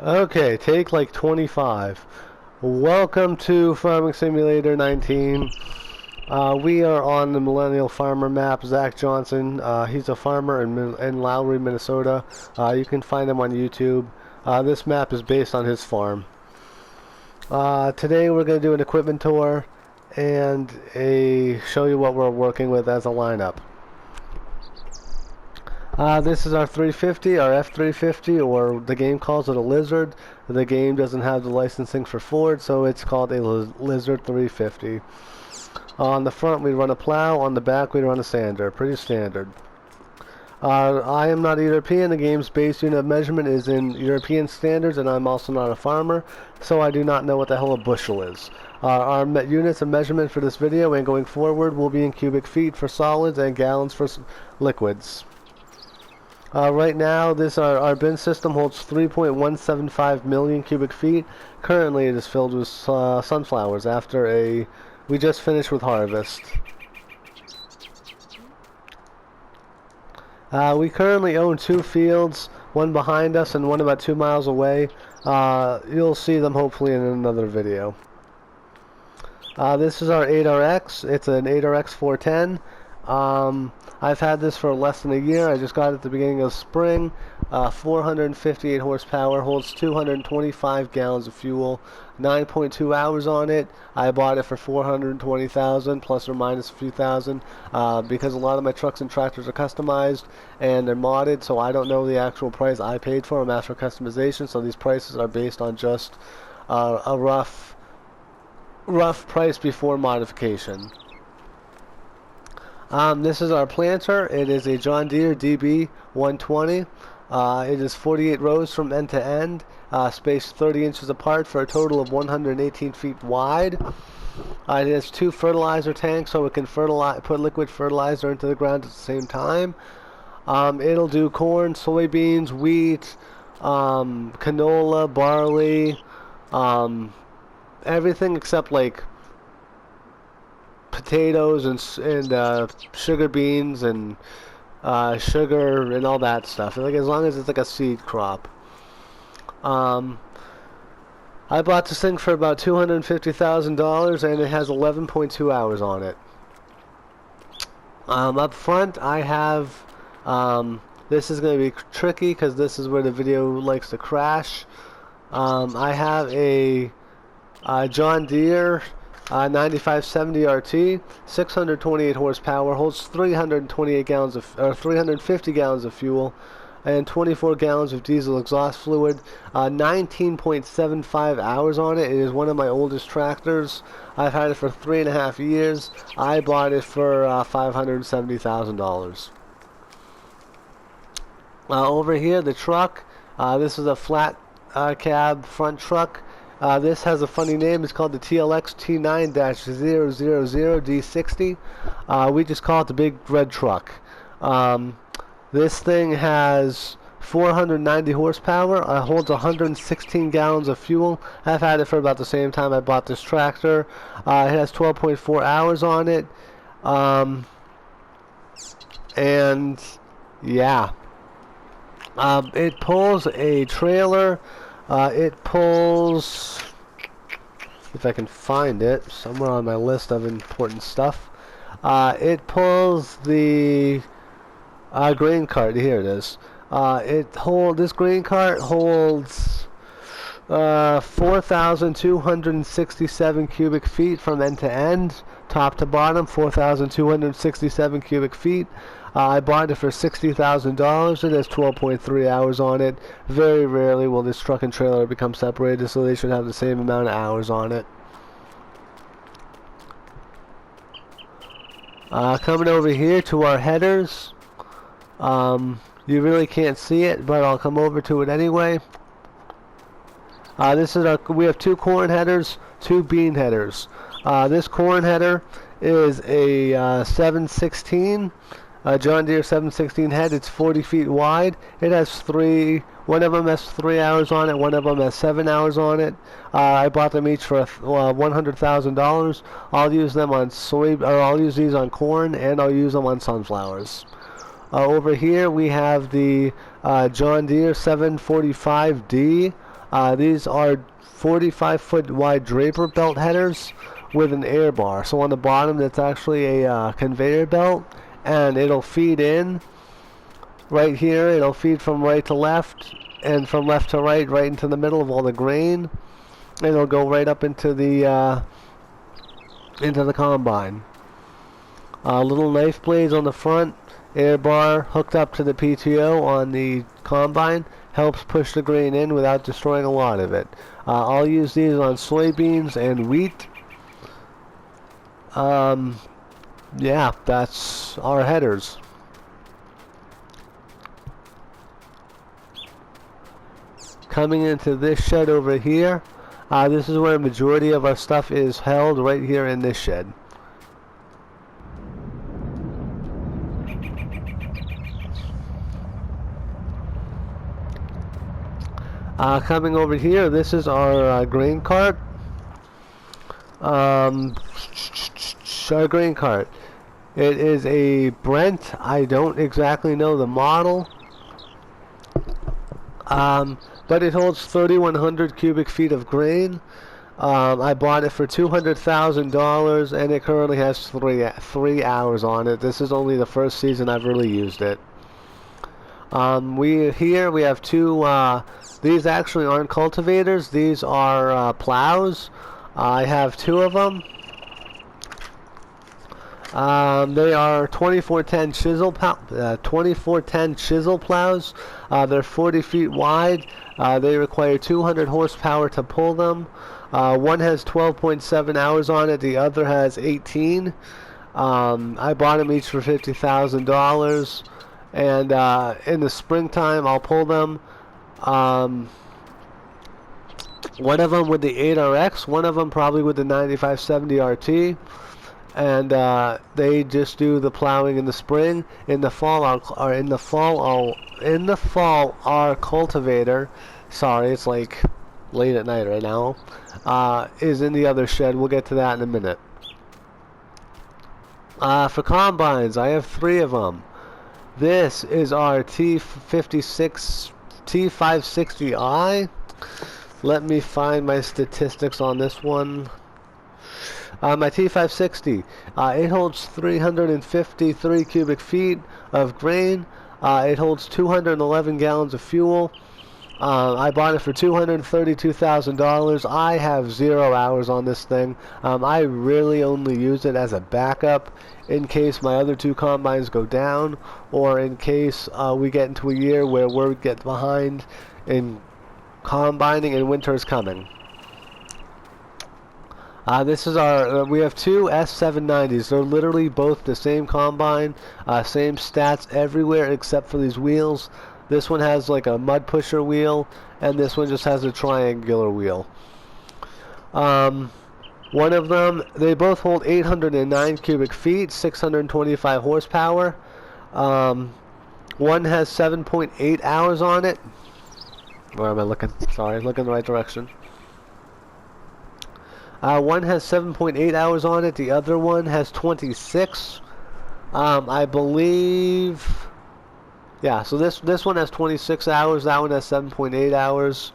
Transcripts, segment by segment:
Okay, take like 25. Welcome to Farming Simulator 19. We are on the Millennial Farmer map. Zach Johnson, he's a farmer in Lowry, Minnesota. You can find him on YouTube. This map is based on his farm. Today we're going to do an equipment tour and show you what we're working with as a lineup. This is our 350, our F350, or the game calls it a Lizard. The game doesn't have the licensing for Ford, so it's called a Lizard 350. On the front we run a plow, on the back we run a sander. Pretty standard. I am not European. The game's base unit of measurement is in European standards, and I'm also not a farmer, so I do not know what the hell a bushel is. Our units of measurement for this video and going forward will be in cubic feet for solids and gallons for liquids. Right now, our bin system holds 3.175 million cubic feet. Currently, it is filled with sunflowers after we just finished with harvest. We currently own 2 fields, one behind us and one about 2 miles away. You'll see them hopefully in another video. This is our 8RX. It's an 8RX 410. I've had this for less than a year. I just got it at the beginning of spring. 458 horsepower, holds 225 gallons of fuel, 9.2 hours on it. I bought it for $420,000 plus or minus a few thousand, because a lot of my trucks and tractors are customized and they're modded, so I don't know the actual price I paid for them after customization, so these prices are based on just a rough price before modification. This is our planter. It is a John Deere DB 120. It is 48 rows from end to end, spaced 30 inches apart for a total of 118 feet wide. It has 2 fertilizer tanks, so it can put liquid fertilizer into the ground at the same time. It'll do corn, soybeans, wheat, canola, barley, everything except like potatoes and sugar beans and sugar and all that stuff. Like, as long as it's like a seed crop. I bought this thing for about $250,000 and it has 11.2 hours on it. Up front I have this is going to be tricky because this is where the video likes to crash. I have a John Deere 9570 RT, 628 horsepower, holds 350 gallons of fuel, and 24 gallons of diesel exhaust fluid. 19.75 hours on it. It is one of my oldest tractors. I've had it for 3.5 years. I bought it for $570,000. Over here, the truck. This is a flat cab front truck. This has a funny name. It's called the TLX T9-000D60. We just call it the big red truck. This thing has 490 horsepower. Holds 116 gallons of fuel. I've had it for about the same time I bought this tractor. It has 12.4 hours on it. And yeah. It pulls a trailer. It pulls, if I can find it, somewhere on my list of important stuff. It pulls the grain cart. Here it is. This grain cart holds 4,267 cubic feet from end to end, top to bottom. 4,267 cubic feet. I bought it for $60,000. It has 12.3 hours on it. Very rarely will this truck and trailer become separated, so they should have the same amount of hours on it. Coming over here to our headers. You really can't see it, but I'll come over to it anyway. We have 2 corn headers, 2 bean headers. This corn header is a 716. John Deere 716 head. It's 40 feet wide. It has one of them has 3 hours on it, one of them has 7 hours on it. I bought them each for $100,000. I'll use them on I'll use these on corn, and I'll use them on sunflowers. Over here we have the John Deere 745D. These are 45-foot wide draper belt headers with an air bar. So on the bottom, that's actually a conveyor belt, and it'll feed in right here. It'll feed from right to left and from left to right, right into the middle of all the grain. And it'll go right up into the combine. Little knife blades on the front, air bar hooked up to the PTO on the combine, helps push the grain in without destroying a lot of it. I'll use these on soybeans and wheat. Yeah, that's our headers. Coming into this shed over here, this is where a majority of our stuff is held, right here in this shed. Coming over here, this is our grain cart. Our grain cart. It is a Brent. I don't exactly know the model. But it holds 3,100 cubic feet of grain. I bought it for $200,000, and it currently has three hours on it. This is only the first season I've really used it. We have two. These actually aren't cultivators. These are plows. I have two of them. They are 2410 chisel plows. They're 40 feet wide. They require 200 horsepower to pull them. One has 12.7 hours on it. The other has 18. I bought them each for $50,000. And in the springtime, I'll pull them. One of them with the 8RX, one of them probably with the 9570 RT. And they just do the plowing in the spring. In the fall, our cultivator, sorry, it's like late at night right now, is in the other shed. We'll get to that in a minute. For combines, I have three of them. This is our T560i. Let me find my statistics on this one. My T560, it holds 353 cubic feet of grain. It holds 211 gallons of fuel. I bought it for $232,000. I have 0 hours on this thing. I really only use it as a backup in case my other two combines go down, or in case we get into a year where we get behind in combining and winter is coming. This is our, we have two S790s. They're literally both the same combine, same stats everywhere except for these wheels. This one has like a mud pusher wheel, and this one just has a triangular wheel. One of them, they both hold 809 cubic feet, 625 horsepower. One has 7.8 hours on it. Where am I looking? Sorry, look in the right direction. One has 7.8 hours on it. The other one has 26. I believe. Yeah, so this one has 26 hours. That one has 7.8 hours.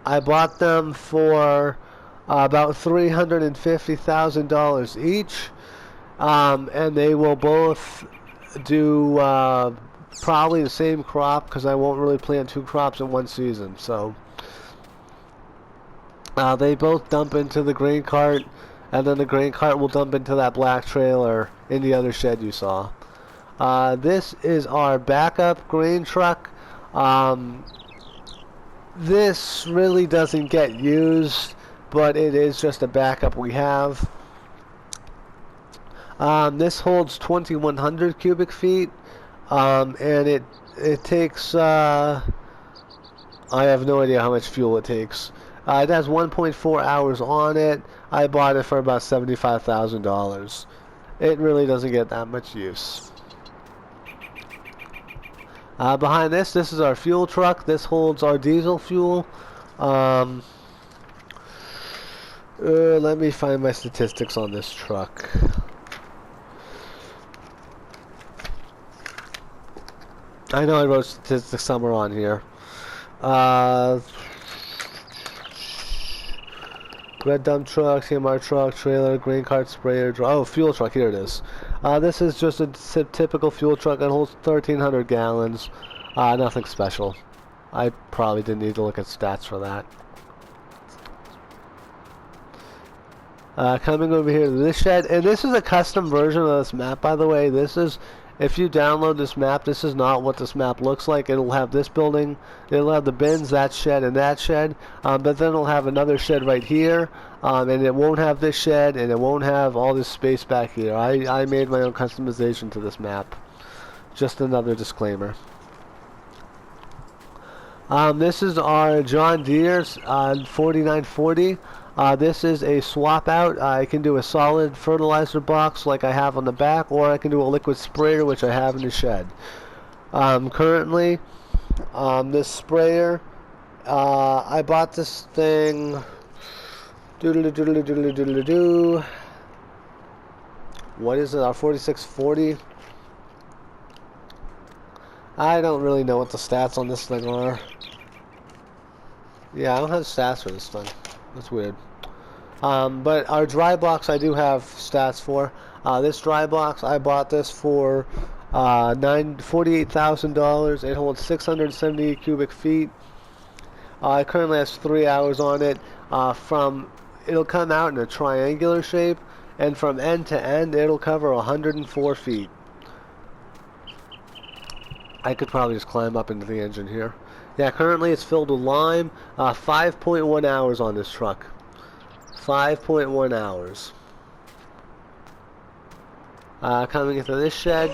I bought them for about $350,000 each, and they will both do probably the same crop because I won't really plant two crops in one season. So. They both dump into the grain cart, and then the grain cart will dump into that black trailer in the other shed you saw. This is our backup grain truck. This really doesn't get used, but it is just a backup we have. This holds 2,100 cubic feet, and it takes, I have no idea how much fuel it takes. It has 1.4 hours on it. I bought it for about $75,000. It really doesn't get that much use. Behind this is our fuel truck. This holds our diesel fuel. Let me find my statistics on this truck. I know I wrote statistics somewhere on here. Uh, red dump truck, CMR truck, trailer, grain cart, sprayer, oh, fuel truck, here it is. This is just a typical fuel truck. It holds 1,300 gallons. Nothing special. I probably didn't need to look at stats for that. Coming over here to this shed, and this is a custom version of this map, by the way. This is, if you download this map, this is not what this map looks like. It'll have this building, it'll have the bins, that shed, and that shed, but then it'll have another shed right here, and it won't have this shed, and it won't have all this space back here. I made my own customization to this map. Just another disclaimer. This is our John Deere 4940. This is a swap out. I can do a solid fertilizer box like I have on the back, or I can do a liquid sprayer, which I have in the shed. Currently, this sprayer, I bought this thing, what is it, our 4640? I don't really know what the stats on this thing are. Yeah, I don't have stats for this thing. That's weird. But our dry box I do have stats for. This dry box, I bought this for $48,000. It holds 670 cubic feet. It currently has 3 hours on it. It'll come out in a triangular shape, and from end to end it'll cover 104 feet. I could probably just climb up into the engine here. Yeah, currently it's filled with lime. 5.1 hours on this truck. 5.1 hours. Coming into this shed.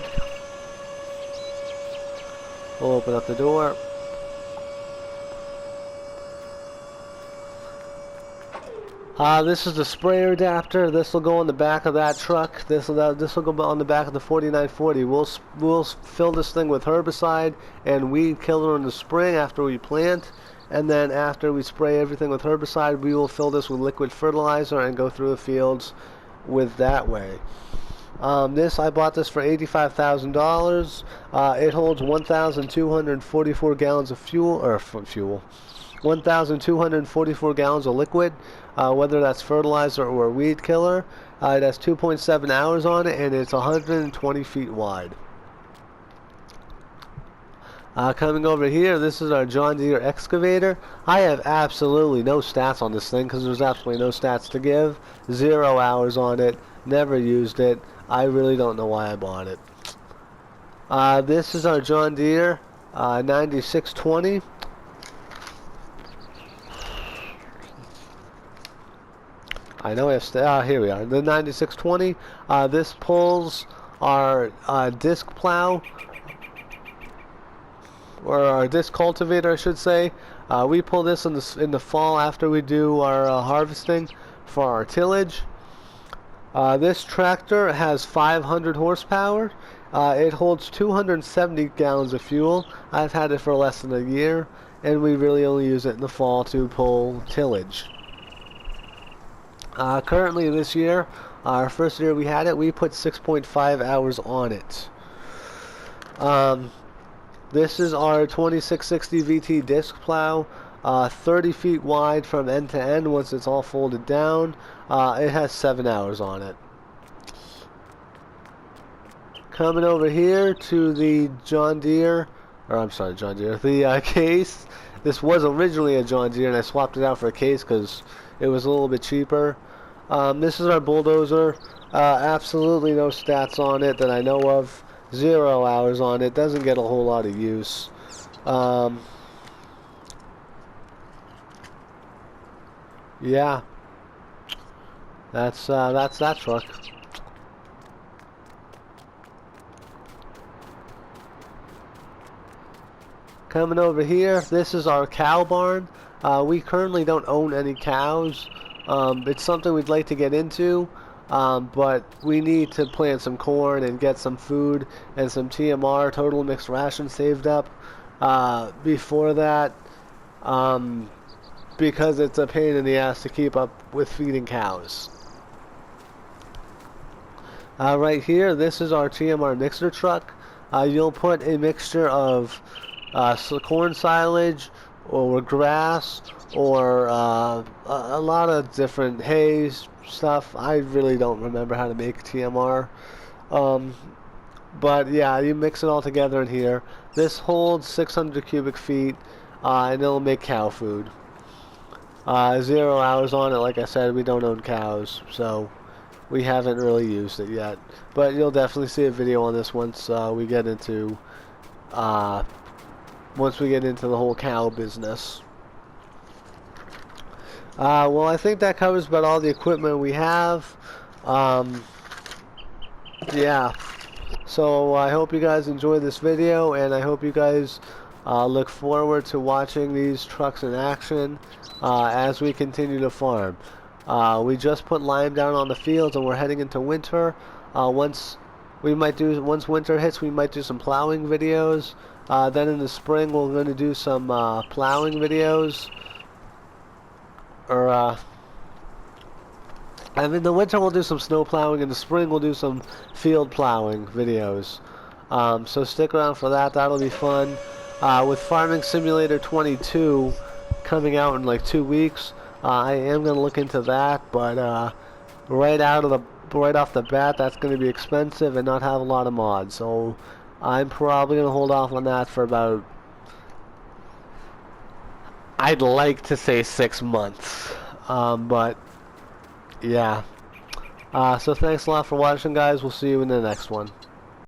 We'll open up the door. This is the sprayer adapter. This will go on the back of that truck. This will go on the back of the 4940. We'll fill this thing with herbicide and weed killer in the spring after we plant, and then after we spray everything with herbicide, we will fill this with liquid fertilizer and go through the fields with that way. I bought this for $85,000. It holds 1,244 gallons of fuel, 1,244 gallons of liquid, whether that's fertilizer or weed killer. It has 2.7 hours on it, and it's 120 feet wide. Coming over here, this is our John Deere excavator. I have absolutely no stats on this thing because there's absolutely no stats to give. 0 hours on it. Never used it. I really don't know why I bought it. This is our John Deere 9620. I know I have here we are, the 9620. This pulls our disc plow, or our disc cultivator, I should say. We pull this in the fall after we do our harvesting for our tillage. This tractor has 500 horsepower. It holds 270 gallons of fuel. I've had it for less than a year, and we really only use it in the fall to pull tillage. Currently this year, our first year we had it, we put 6.5 hours on it. This is our 2660 VT disc plow, 30 feet wide from end to end once it's all folded down. It has 7 hours on it. Coming over here to the John Deere, the Case. This was originally a John Deere and I swapped it out for a Case because it was a little bit cheaper. This is our bulldozer. Absolutely no stats on it that I know of. 0 hours on it. Doesn't get a whole lot of use. Yeah. That's that truck. Coming over here, this is our cow barn. We currently don't own any cows. It's something we'd like to get into, but we need to plant some corn and get some food and some TMR, total mixed ration, saved up before that, because it's a pain in the ass to keep up with feeding cows. Right here, this is our TMR mixer truck. You'll put a mixture of corn silage, or grass, or a lot of different hay stuff. I really don't remember how to make TMR. But yeah, you mix it all together in here. This holds 600 cubic feet, and it'll make cow food. 0 hours on it. Like I said, we don't own cows, so we haven't really used it yet. But you'll definitely see a video on this once we get into the whole cow business. Well, I think that covers about all the equipment we have. Yeah. So I hope you guys enjoyed this video, and I hope you guys look forward to watching these trucks in action as we continue to farm. We just put lime down on the fields, and we're heading into winter. Once winter hits, we might do some plowing videos. Then in the spring, we're going to do some plowing videos. And in the winter we'll do some snow plowing. In the spring we'll do some field plowing videos. So stick around for that. That'll be fun. With Farming Simulator 22 coming out in like 2 weeks, I am going to look into that. But right off the bat, that's going to be expensive and not have a lot of mods. So I'm probably going to hold off on that for about, I'd like to say 6 months. But yeah. So thanks a lot for watching, guys. We'll see you in the next one.